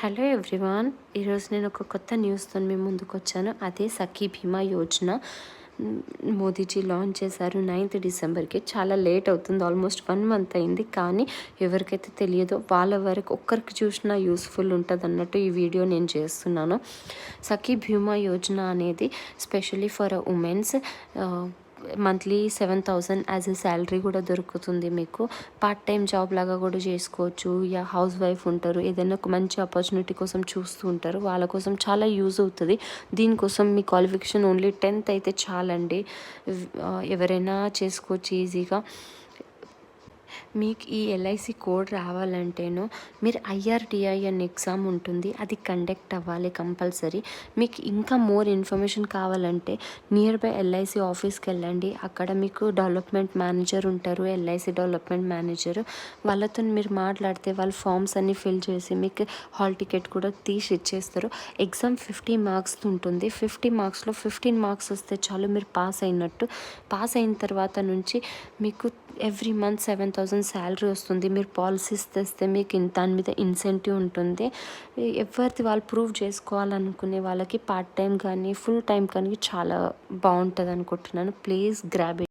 Hello everyone, ఈరోజు నేను ఒక కొత్త న్యూస్తో మీ ముందుకు వచ్చాను. అదే సఖీ భీమా యోజన మోదీజీ లాంచ్ చేశారు 9th డిసెంబర్కి. చాలా లేట్ అవుతుంది, ఆల్మోస్ట్ 1 month అయింది. కానీ ఎవరికైతే తెలియదో వాళ్ళ వరకు ఒక్కరికి చూసినా యూస్ఫుల్ ఉంటుంది అన్నట్టు ఈ వీడియో నేను చేస్తున్నాను. సఖీ భీమా యోజన అనేది specially for women's. Monthly 7,000 as a salary కూడా దొరుకుతుంది మీకు. పార్ట్ టైం జాబ్ లాగా కూడా చేసుకోవచ్చు. యా హౌస్ వైఫ్ ఉంటారు, ఏదైనా ఒక మంచి ఆపర్చునిటీ కోసం చూస్తూ ఉంటారు, వాళ్ళ కోసం చాలా యూజ్ అవుతుంది. దీనికోసం మీ క్వాలిఫికేషన్ ఓన్లీ 10th అయితే చాలండి. ఎవరైనా చేసుకోవచ్చు ఈజీగా. మీకు ఈ ఎల్ఐసి కోడ్ రావాలంటేనో మీరు IRDIN ఎగ్జామ్ ఉంటుంది, అది కండక్ట్ అవ్వాలి కంపల్సరీ. మీకు ఇంకా మోర్ ఇన్ఫర్మేషన్ కావాలంటే నియర్ బై ఎల్ఐసి ఆఫీస్కి వెళ్ళండి. అక్కడ మీకు డెవలప్మెంట్ మేనేజర్ ఉంటారు, ఎల్ఐసి డెవలప్మెంట్ మేనేజర్. వాళ్ళతో మీరు మాట్లాడితే వాళ్ళు ఫామ్స్ అన్నీ ఫిల్ చేసి మీకు హాల్ టికెట్ కూడా తీసి ఇచ్చేస్తారు. ఎగ్జామ్ 50 మార్క్స్ ఉంటుంది. 50 మార్క్స్లో 15 మార్క్స్ వస్తే చాలు, మీరు పాస్ అయినట్టు. పాస్ అయిన తర్వాత నుంచి మీకు ఎవ్రీ మంత్ 7,000 శాలరీ వస్తుంది. మీరు పాలసీస్ తెస్తే మీకు దాని మీద ఇన్సెంటివ్ ఉంటుంది. ఎవరిది వాళ్ళు ప్రూవ్ చేసుకోవాలనుకునే వాళ్ళకి పార్ట్ టైం కానీ ఫుల్ టైం కానీ చాలా బాగుంటుంది అనుకుంటున్నాను. Please grab